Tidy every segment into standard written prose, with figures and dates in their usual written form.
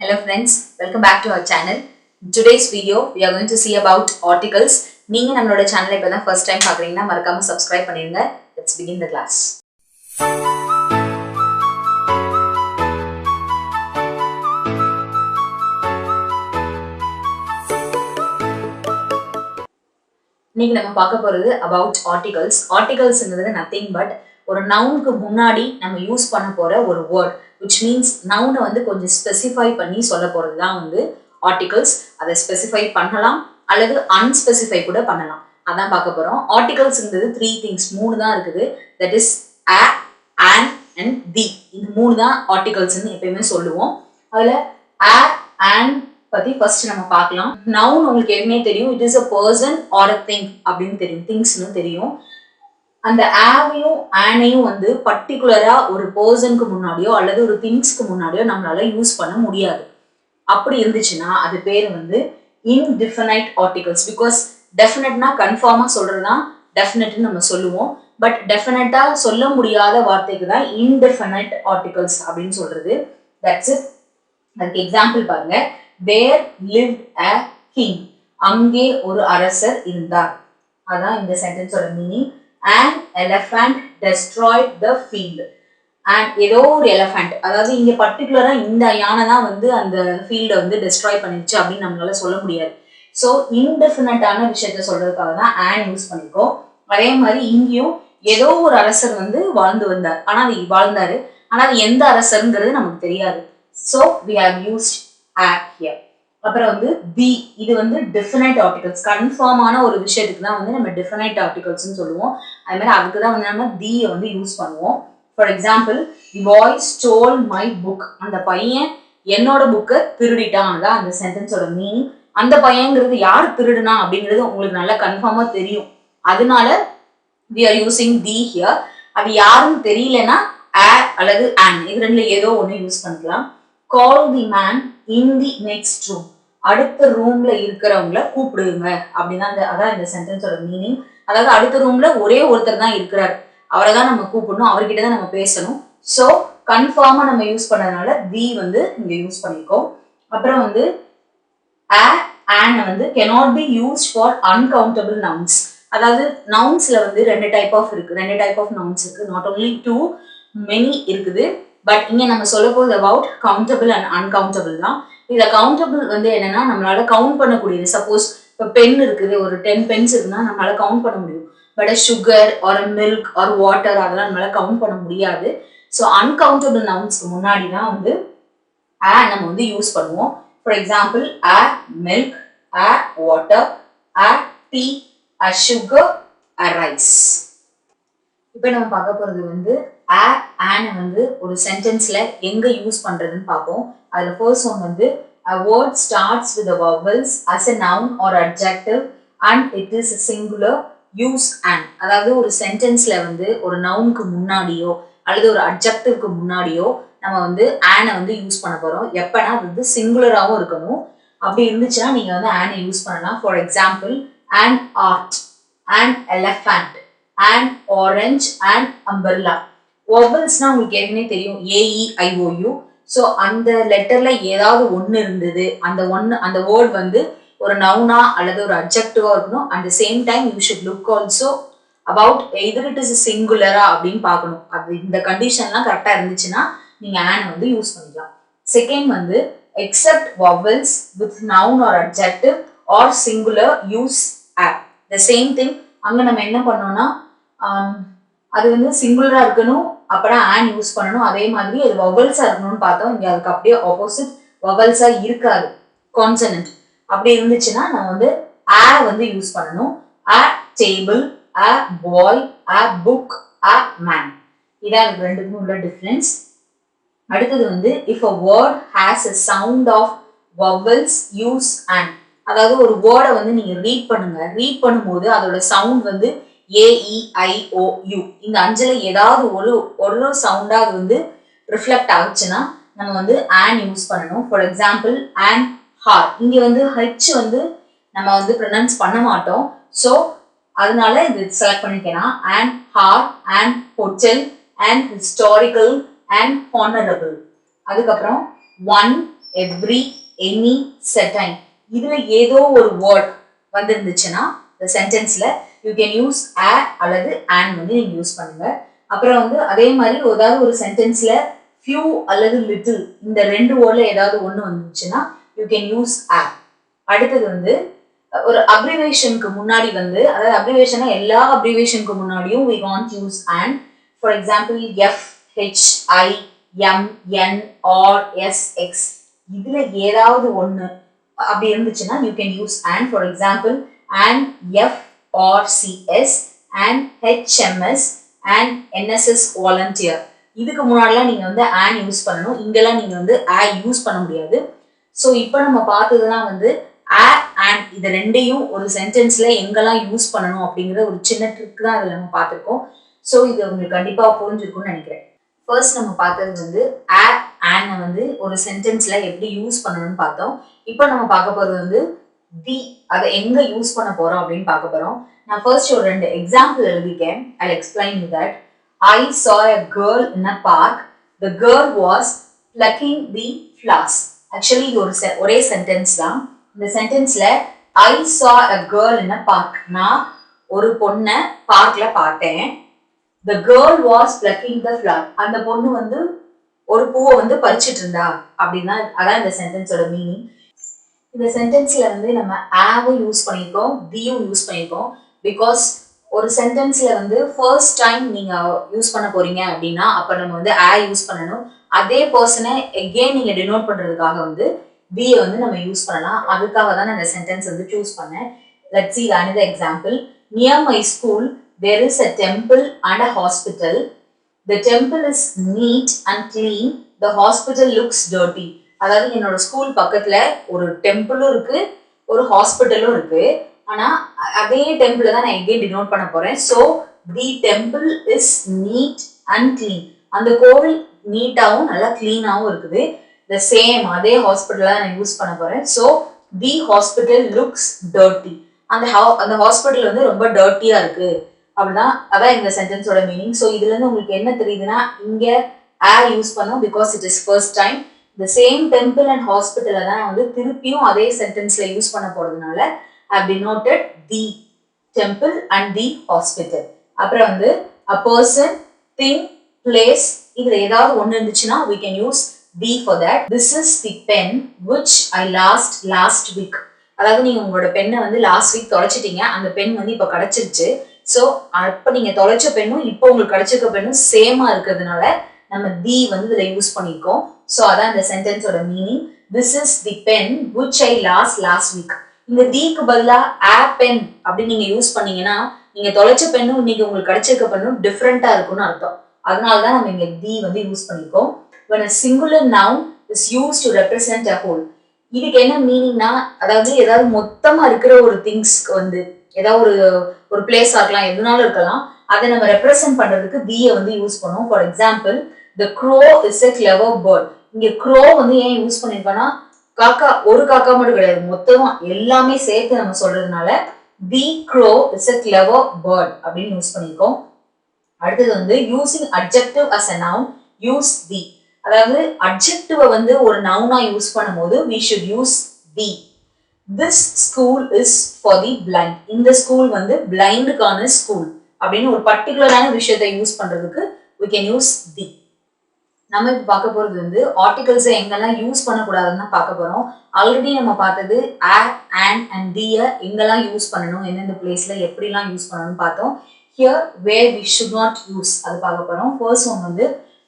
Hello friends, welcome back to our channel. In today's video, we are going to see about articles. நீங்க நம்மளோட சேனலை இப்பதான் first time பார்க்கறீங்கன்னா மறக்காம subscribe பண்ணிருங்க. Let's begin the class. நீங்க நம்ம பார்க்க போறது about articles. Articles ங்கிறது nothing but ஒரு நவுனுக்கு முன்னாடி நம்ம யூஸ் பண்ண போற ஒரு வேர்ட், which means நவுனை வந்து கொஞ்சம் ஸ்பெசிஃபை பண்ணி சொல்ல போறது தான் வந்து ஆர்டிகல்ஸ். அதை ஸ்பெசிஃபை பண்ணலாம் அல்லது அன்ஸ்பெசிஃபை கூட பண்ணலாம். அதான் பார்க்க போறோம். ஆர்டிகல்ஸ்ங்கிறது 3 things, 3 தான் இருக்குது. That is a, an and the. இந்த 3 தான் ஆர்டிகல்ஸ்னு எப்பயுமே சொல்லுவோம். அதுல a, an பத்தி ஃபர்ஸ்ட் நம்ம பார்க்கலாம். நவுன் உங்களுக்கு எப்பவுமே தெரியும், it is a person or a thing அப்படின்னு தெரியும், திங்ஸ்னு தெரியும். அந்த ஆவையும் ஆனையும் வந்து பர்டிகுலரா ஒரு பர்சனுக்கு முன்னாடியோ அல்லது ஒரு திங்ஸ்க்கு முன்னாடியோ நம்மளால யூஸ் பண்ண முடியாது. அப்படி இருந்துச்சுன்னா அது பேர் வந்து இன்டிஃபனைட் ஆர்டிகல்ஸ். பிகாஸ் டெஃபினட்னா கன்ஃபார்மா சொல்றதுதான் டெஃபினட்னு நம்ம சொல்லுவோம். பட் டெஃபினட்டா சொல்ல முடியாத வார்த்தைக்கு தான் இன்டெஃபினைட் ஆர்டிகல்ஸ் அப்படின்னு சொல்றது. That's it. அதுக்கு எக்ஸாம்பிள் பாருங்க. There lived a king. அங்கே ஒரு அரசர் இருந்தார். அதான் இந்த சென்டென்ஸோட meaning. An elephant destroyed the field. And ஏதோ ஒரு எலஃபண்ட், அதாவது இங்க பர்டிகுலரா இந்த யானை தான் வந்து அந்த ஃபீல்டை வந்து டெஸ்ட்ராய் பண்ணிடுச்சு அப்படின்னு நம்மளால சொல்ல முடியாது. ஸோ இன்டெஃபினட்டான விஷயத்த சொல்றதுக்காக தான் ஆன் யூஸ் பண்ணிருக்கோம். அதே மாதிரி இங்கேயும் ஏதோ ஒரு அரசர் வந்து வாழ்ந்தாரு, ஆனா அது எந்த அரசருங்கிறது நமக்கு தெரியாது. So we have used at here. அப்புறம் வந்து தி, இது வந்து டிஃபினைட் ஆர்டிகல்ஸ். கன்ஃபார்மான ஒரு விஷயத்துக்கு தான் வந்து நம்ம டிஃபினைட் ஆர்டிகல்ஸ்னு சொல்லுவோம். அது மாதிரி அதுக்கு தான் வந்து நம்ம தீயை வந்து யூஸ் பண்ணுவோம். For example, the bye stole my book. அந்த பையன் என்னோட புக்கை திருடிட்டான் தான் அந்த சென்டென்ஸோட மீனிங். அந்த பையன்கிறது யார் திருடுனா அப்படிங்கிறது உங்களுக்கு நல்லா கன்ஃபார்மா தெரியும். அதனால we are using the here. அது யாருன்னு தெரியலன்னா a அல்லது an, இது ரெண்டுல ஏதோ ஒன்று யூஸ் பண்ணிக்கலாம். Call the man in the next room. அடுத்த ரூம்ல இருக்கிறவங்கள கூப்பிடுங்க அப்படின்னா அதான் இந்த சென்டென்ஸோட மீனிங். அதாவது அடுத்த ரூம்ல ஒரே ஒருத்தர் தான் இருக்கிறார், அவரை தான் நம்ம கூப்பிடணும், அவர்கிட்ட தான் நம்ம பேசணும். ஸோ கன்ஃபார்மா நம்ம யூஸ் பண்ணதுனால தி வந்து இங்க யூஸ் பண்ணிருக்கோம். அப்புறம் வந்து an வந்து cannot be used for uncountable nouns. அதாவது நவுன்ஸ்ல வந்து ரெண்டு டைப் ஆஃப் நவுன்ஸ் இருக்கு. நாட் ஓன்லி 2, many இருக்குது. பட் இங்க நம்ம சொல்ல போது அபவுட் கவுண்டபிள் அண்ட் அன்கவுண்டபிள் தான். இதுல கவுண்டபிள் வந்து என்னன்னா நம்மளால கவுண்ட் பண்ணக்கூடியது. சப்போஸ் இப்போ பென் இருக்குது, ஒரு 10 பென்ஸ் இருக்குன்னா நம்மளால கவுண்ட் பண்ண முடியும். But sugar R milk R water அதெல்லாம் நம்மளால கவுண்ட் பண்ண முடியாது. ஸோ அன்கவுண்டபிள் நவுன்ஸ்க்கு முன்னாடி தான் வந்து நம்ம வந்து யூஸ் பண்ணுவோம். For example, milk, water, tea, sugar, rice. இப்போ நம்ம பார்க்க போறது வந்து an வந்து ஒரு சென்டென்ஸ்ல எங்க யூஸ் பண்றதுன்னு பார்ப்போம். அதுல ஃபர்ஸ்ட் ஒன் வந்து a word starts with the vowels as a noun or adjective and it is a singular, use an. அதாவது ஒரு சென்டென்ஸ்ல வந்து ஒரு நவுனுக்கு முன்னாடியோ அல்லது ஒரு அட்ஜெக்டிவ்க்கு முன்னாடியோ நம்ம வந்து an வந்து யூஸ் பண்ண போறோம். எப்பனா அது வந்து சிங்குலராகவும் இருக்கணும். அப்படி இருந்துச்சுன்னா நீங்க வந்து an யூஸ் பண்ணலாம். For example, an art, an elephant, an orange, an umbrella. வவல்ஸ்னா உங்களுக்கு ஏற்கனவே தெரியும், AEIOU. ஸோ அந்த லெட்டர்ல ஏதாவது ஒன்று இருந்தது, அந்த வேர்ட் வந்து ஒரு நவுனா அல்லது ஒரு அட்ஜெக்டிவா இருக்கணும். At the same time you should look also about either it is சிங்குலரா அப்படின்னு பார்க்கணும். அது இந்த கண்டிஷன்லாம் கரெக்டா இருந்துச்சுன்னா நீங்க an வந்து யூஸ் பண்ணிக்கலாம். செகண்ட் வந்து except vowels with noun or adjective or singular use a. The same thing. அங்க நம்ம என்ன பண்ணோம்னா அது வந்து சிங்குலரா இருக்கணும், அப்புறம் an யூஸ் பண்ணணும். அதே மாதிரி அது வவல்ஸா இருக்கணும்னு பார்த்தோம். இங்க அதுக்கு அப்படியே ஆப்போசிட், வவல்ஸா இருக்காது, கான்சனன்ட். அப்படி இருந்துச்சுன்னா நம்ம வந்து a வந்து யூஸ் பண்ணணும். a table, a bye, a book, a man. இதான் ரெண்டுக்கும் உள்ள டிஃபரன்ஸ். அடுத்தது வந்து if a word has a sound of vowels, use an. அதாவது ஒரு வேர்டை வந்து நீங்க ரீட் பண்ணும்போது அதோட சவுண்ட் வந்து AEIOU. இந்த அஞ்சல ஏதாவது ஒரு சவுண்டா அது வந்து ரிஃப்ளெக்ட் ஆகுச்சுன்னா நம்ம வந்து an யூஸ் பண்ணணும். For example, an hour. இங்க வந்து ஹச் வந்து நம்ம வந்து ப்ரொனவுன்ஸ் பண்ண மாட்டோம். ஸோ அதனால இது செலக்ட் பண்ணிக்கலாம். an hour, an hotel, an historical, and honorable. அதுக்கப்புறம் 1 every, any, certain. இதுல ஏதோ ஒரு வேர்ட் வந்துருந்துச்சுன்னா இந்த சென்டென்ஸ்ல யூ கேன் யூஸ் a அல்லது and வந்து நீங்க யூஸ் பண்ணுங்க. அப்புறம் வந்து அதே மாதிரி ஏதாவது ஒரு சென்டென்ஸ்ல few அல்லது little இந்த ரெண்டு வேர்ட்ல ஏதாவது ஒண்ணு வந்துச்சுன்னா யூ கேன் யூஸ் a. அடுத்தது வந்து ஒரு அப்ரிவேஷனுக்கு முன்னாடி வந்து அதாவது அப்ரிவேஷனா எல்லா அப்ரிவேஷனுக்கு முன்னாடியும் we want use and. For example f, h, i, m, n, or s, x இதுல ஏதாவது ஒண்ணு அப்படி இருந்துச்சுன்னா you can use and. For example and f or cs and hms and nss volunteer இதுக்கு முன்னாடிலாம் நீங்க வந்து and யூஸ் பண்ணணும். இங்கெல்லாம் நீங்க வந்து a யூஸ் பண்ண முடியாது. ஸோ இப்போ நம்ம பார்த்ததுலாம் வந்து a and இது ரெண்டையும் ஒரு சென்டென்ஸ்ல எங்கெல்லாம் யூஸ் பண்ணணும் அப்படிங்கிற ஒரு சின்ன ட்ரிக் தான் அதில் நம்ம பார்த்துருக்கோம். ஸோ இது உங்களுக்கு கண்டிப்பா புரிஞ்சிருக்கும்னு நினைக்கிறேன். ஃபர்ஸ்ட் நம்ம பார்த்தது வந்து a and வந்து ஒரு சென்டென்ஸ்ல எப்படி யூஸ் பண்ணணும்னு பார்த்தோம். இப்போ நம்ம பார்க்க போறது வந்து the அதை எங்க யூஸ் பண்ண போறோம் அப்படின்னு பார்க்க போறோம். நான் ஃபர்ஸ்ட் ஒரு ரெண்டு example எழுதிக்கேன். I'll explain you that. I saw a girl in a park. The girl was plucking the flowers. Actually இது ஒரே சென்டென்ஸ் தான். இந்த சென்டென்ஸ்ல I saw a girl in a park. நான் ஒரு பொண்ணை பார்க்ல பார்த்தேன். The girl was plucking the flower. அந்த பொண்ணு வந்து ஒரு பூவை வந்து பறிச்சிட்டு இருந்தா அப்படின்னா அதான் இந்த சென்டென்ஸோட மீனிங். இந்த சென்டென்ஸ்ல வந்து நம்ம ஆவும் யூஸ் பண்ணியிருக்கோம், தியும் யூஸ் பண்ணியிருக்கோம். பிகாஸ் ஒரு சென்டென்ஸ்ல வந்து ஃபர்ஸ்ட் டைம் நீங்க யூஸ் பண்ண போறீங்க அப்படின்னா அப்ப நம்ம வந்து ஆ யூஸ் பண்ணணும். அதே பர்சனை எகெயின் நீங்க டினோட் பண்றதுக்காக வந்து தியை வந்து நம்ம யூஸ் பண்ணலாம். அதுக்காக தான் நான் இந்த சென்டென்ஸ் வந்து சூஸ் பண்ணேன். Let's see another example. Near my school there is a temple and a hospital. The temple is neat and clean. The hospital looks dirty. அதாவது என்னோட ஸ்கூல் பக்கத்துல ஒரு டெம்பிளும் இருக்கு, ஒரு ஹாஸ்பிட்டலும் இருக்கு. ஆனா அதே டெம்பிள் தான் நான் எகெயின் டினோட் பண்ண போறேன். So the temple is neat and clean. அந்த கோவில் நீட்டாவும் நல்லா கிளீனாவும் இருக்குது. த சேம் அதே ஹாஸ்பிட்டல் தான் நான் யூஸ் பண்ண போறேன். So the hospital looks dirty. அந்த ஹாஸ்பிட்டல் வந்து ரொம்ப டர்ட்டியா இருக்கு அப்படிதான் அதான் இந்த சென்டென்ஸோட மீனிங். ஸோ இதுல இருந்து உங்களுக்கு என்ன தெரியுதுன்னா இங்க ஆ யூஸ் பண்ணோம் because it is first time. இந்த சேம் டெம்பிள் அண்ட் ஹாஸ்பிட்டலை தான் வந்து திருப்பியும் அதே சென்டென்ஸ்ல யூஸ் பண்ண போறதுனால I denoted the temple and the hospital. அப்புறம் வந்து a person, thing, place இதுல ஏதாவது ஒண்ணு இருந்துச்சுன்னா we can use the for that. This is the pen which I lost last week. அதாவது நீங்க உங்களோட பெண்ணை வந்து லாஸ்ட் வீக் தொலைச்சிட்டீங்க, அந்த பென் வந்து இப்ப கிடைச்சிருச்சு. ஸோ அப்ப நீங்க தொலைச்ச பெண்ணும் இப்போ உங்களுக்கு கிடைச்சிருக்க பெண்ணும் சேமா இருக்கிறதுனால நம்ம தி வந்து இதுல யூஸ் பண்ணிருக்கோம். ஸோ அதான் இந்த சென்டென்ஸோட meaning. This is the pen which I lost last week. இந்த தீக்கு பதிலா ஆ பென் அப்படின்னு நீங்க யூஸ் பண்ணீங்கன்னா நீங்க தொலைச்ச பெண்ணும் இன்னைக்கு உங்களுக்கு கிடைச்சிருக்க பெண்ணும் டிஃப்ரெண்டா இருக்கும்னு அர்த்தம். அதனாலதான் நம்ம இங்க தி வந்து யூஸ் பண்ணிருக்கோம். When a singular noun is used to represent a whole. இதுக்கு என்ன மீனிங்னா அதாவது ஏதாவது மொத்தமா இருக்கிற ஒரு திங்ஸ்க்கு வந்து ஏதாவது ஒரு பிளேஸா இருக்கலாம், எதுனாலும் இருக்கலாம், அதை நம்ம ரெப்ரசென்ட் பண்றதுக்கு தியை வந்து யூஸ் பண்ணுவோம். For example the crow is a clever bird. இங்க crow வந்து ஏன் யூஸ் பண்ணிருக்கோம்னா காக்கா ஒரு காக்கா மட்டும் கிடையாது, மொத்தமா எல்லாமே சேர்த்து நம்ம சொல்றதுனால the crow is a clever bird அப்படின்னு யூஸ் பண்ணிருக்கோம். அடுத்தது வந்து using adjective as a noun, use the. அதாவது adjective வந்து ஒரு நவுனா யூஸ் பண்ணும்போது we should use the. This school is for the blind. இந்த ஸ்கூல் வந்து பிளைண்டுக்கான ஸ்கூல் அப்படின்னு ஒரு பர்டிகுலரான விஷயத்தை யூஸ் பண்றதுக்கு we can use the. நம்ம இப்ப பார்க்க போறது வந்து ஆர்டிகல்ஸ் எங்கெல்லாம் யூஸ் பண்ணக்கூடாதுன்னு தான் பார்க்க போறோம். ஆல்ரெடி நம்ம பார்த்தது a, and and the எங்கெல்லாம் யூஸ் பண்ணணும், எந்தெந்த பிளேஸ்ல எப்படிலாம் யூஸ் பண்ணணும்னு பார்த்தோம். Here where we should not use அது பார்க்க போறோம். ஃபர்ஸ்ட் ஒன் வந்து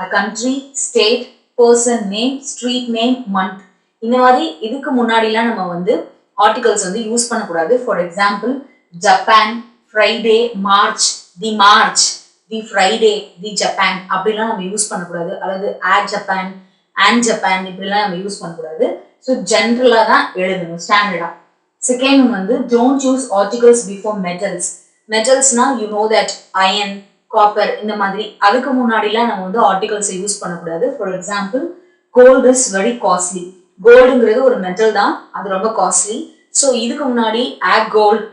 a country, state, person name, street name, month. இந்த மாதிரி இதுக்கு முன்னாடிலாம் நம்ம வந்து ஆர்டிகல்ஸ் வந்து யூஸ் பண்ணக்கூடாது. For example Japan, Friday, March, the March, the Friday, the Japan அப்படிலாம் நம்ம யூஸ் பண்ணக்கூடாது. அதாவது ஜப்பான், அண்ட் ஜப்பான் இப்படிலாம் நம்ம யூஸ் பண்ணக்கூடாது. ஸோ ஜென்ரலா தான் எழுதணும் ஸ்டாண்டர்டா. செகண்ட் ஒன் வந்து don't use articles before metals. மெட்டல்ஸ்னா you know that iron, copper இந்த மாதிரி அதுக்கு முன்னாடிலாம் நம்ம வந்து ஆர்டிகல்ஸை யூஸ் பண்ணக்கூடாது. For example gold is very costly. கோல்டுங்கிறது ஒரு மெட்டல் தான், அது ரொம்ப காஸ்ட்லி. ஸோ இதுக்கு முன்னாடி கோல்டு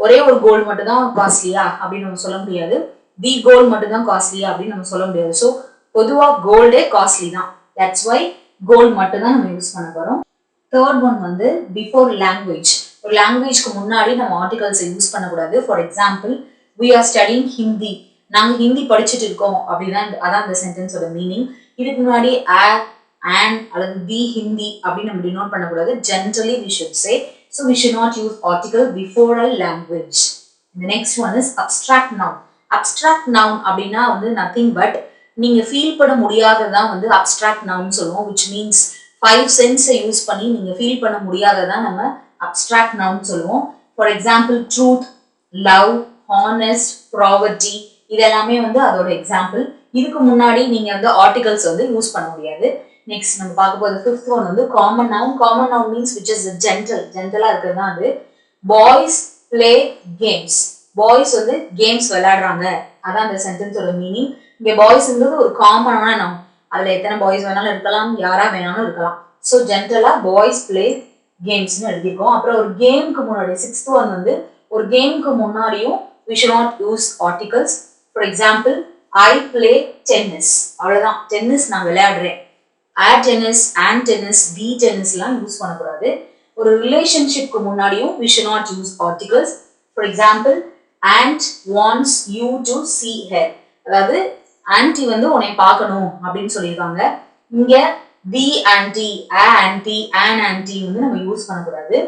ஒரே ஒரு கோல்டு மட்டும் தான் காஸ்ட்லியா அப்படின்னு நம்ம சொல்ல முடியாது. தி கோல்டு மட்டும் தான் காஸ்ட்லியா அப்படின்னு நம்ம சொல்ல முடியாது. ஸோ பொதுவாக கோல்டே காஸ்ட்லி தான். தட்ஸ் வை கோல்ட் மட்டும் தான் நம்ம யூஸ் பண்ண போறோம். தேர்ட் ஒன் வந்து பிஃபோர் லாங்குவேஜ். ஒரு லாங்குவேஜ்க்கு முன்னாடி நம்ம ஆர்டிகல்ஸை யூஸ் பண்ணக்கூடாது. For example, we are studying Hindi. நாங்க ஹிந்தி படிச்சுட்டு இருக்கோம் அப்படின்னா அதான் இந்த சென்டென்ஸோட மீனிங். இதுக்கு முன்னாடி and அல்லது the ஹிந்தி அப்படின்னு நம்ம டினோட் பண்ணக்கூடாது. Generally we should say, so we should not use article before a language. The next one is abstract noun. Abstract noun அப்படின்னா வந்து nothing but நீங்க ஃபீல் பண்ண முடியாததான் வந்து abstract noun சொல்லுவோம், which means 5 sense யூஸ் பண்ணி நீங்க feel பண்ண முடியாததான் நம்ம abstract noun சொல்லுவோம். For example, truth, love, honest, property இதெல்லாமே வந்து அதோட எக்ஸாம்பிள். இதுக்கு முன்னாடி நீங்க வந்து ஆர்டிகல்ஸ் வந்து யூஸ் பண்ண முடியாது. நெக்ஸ்ட் நம்ம பார்க்க போறது ஃபிஃப்த் ஒன் வந்து common noun. Common noun means which is ஜென்ரலா இருக்கிறது தான் அது. Boys play games. பாய்ஸ் வந்து கேம்ஸ் விளையாடுறாங்க, அதான் அந்த சென்டென்ஸோட மீனிங். இங்க பாய்ஸ்ன்றது ஒரு காமனான நவுன், அதுல எத்தனை பாய்ஸ் வேணாலும் இருக்கலாம், யாரா வேணாலும் இருக்கலாம். ஸோ ஜென்ரலா பாய்ஸ் பிளே கேம்ஸ்னு எழுதிருக்கோம். அப்புறம் ஒரு கேமுக்கு முன்னாடி சிக்ஸ்த் ஒன் வந்து ஒரு கேமுக்கு முன்னாடியும் we should not use articles. For example, I play tennis. அவ்வளவுதான், டென்னிஸ் நான் விளையாடுறேன். tennis, and tennis, the tennis எல்லாம் யூஸ் பண்ணக்கூடாது. ஒரு ரிலேஷன்ஷிப்க்கு முன்னாடியும் we should not use articles. For example, aunt wants you to see her. அதாவது ஆன்டி வந்து உன்னை பார்க்கணும் அப்படின்னு சொல்லியிருக்காங்க. இங்க the auntie, auntie, an auntie வந்து நம்ம யூஸ் பண்ணக்கூடாது.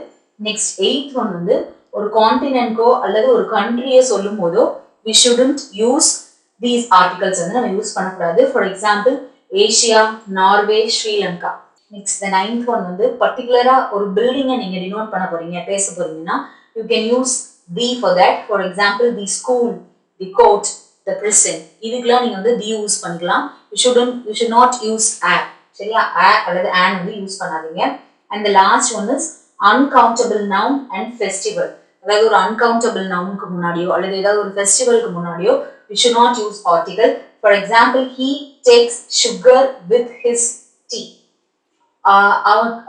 நெக்ஸ்ட் எய்த் ஒன் வந்து ஒரு கான்டினென்ட்கோ அல்லது ஒரு கண்ட்ரியை சொல்லும் போதோ we shouldn't use these articles வந்து நம்ம யூஸ் பண்ணக்கூடாது. For example, Asia, Norway, Sri Lanka. Next the ninth one வந்து பர்டிகுலரா ஒரு பில்டிங்கை நீங்க டினோட் பண்ண போறீங்க, பேச போறீங்கன்னா you can use the for that. For example, the school, the court, the prison, இதுக்கெல்லாம் நீங்க வந்து தி யூஸ் பண்ணிக்கலாம். You should not use a. சரியா? a அல்லது an வந்து யூஸ் பண்ணாதீங்க. And the last one is uncountable noun and festival. அதாவது ஒரு uncountable nounக்கு முன்னாடியோ அல்லது ஏதாவது ஒரு ஃபெஸ்டிவலுக்கு முன்னாடியோ we should not use article. For example, he takes sugar with his tea.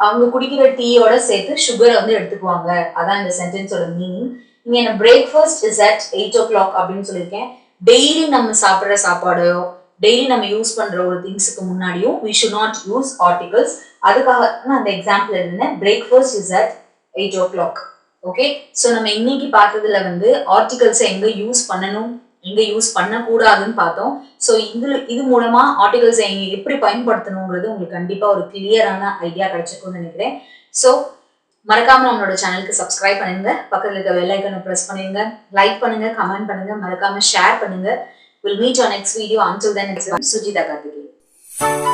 அவங்க குடிக்கிற டீயோட சேர்த்து சுகரை வந்து எடுத்துக்குவாங்க, அதான் இந்த சென்டென்ஸோட மீனிங். இங்க என்ன பிரேக்ஃபாஸ்ட் இஸ் அட் 8 o'clock அப்படின்னு சொல்லியிருக்கேன். டெய்லி நம்ம சாப்பிட்ற சாப்பாடோ டெய்லி நம்ம யூஸ் பண்ற ஒரு திங்ஸுக்கு முன்னாடியும் we should not use articles. அதுக்காக நான் அந்த எக்ஸாம்பிள் எழுதினேன், breakfast is at 8 o'clock. Okay, so நம்ம இன்னைக்கு பார்த்ததுல வந்து ஆர்டிகல்ஸை எங்க யூஸ் பண்ணணும், எங்க யூஸ் பண்ணக்கூடாதுன்னு பார்த்தோம். ஸோ இது மூலமா ஆர்டிகல்ஸை எப்படி பயன்படுத்தணுங்கிறது உங்களுக்கு கண்டிப்பா ஒரு கிளியரான ஐடியா கிடைச்சிருக்கும்னு நினைக்கிறேன். ஸோ மறக்காம நம்மளோட சேனலுக்கு சப்ஸ்கிரைப் பண்ணுங்க, பக்கத்துல இருக்க பெல் ஐக்கனை பிரஸ் பண்ணுங்க, லைக் பண்ணுங்க, கமெண்ட் பண்ணுங்க, மறக்காம ஷேர் பண்ணுங்க. We'll meet on next video. Until then, it's Sujita Karthikeyan.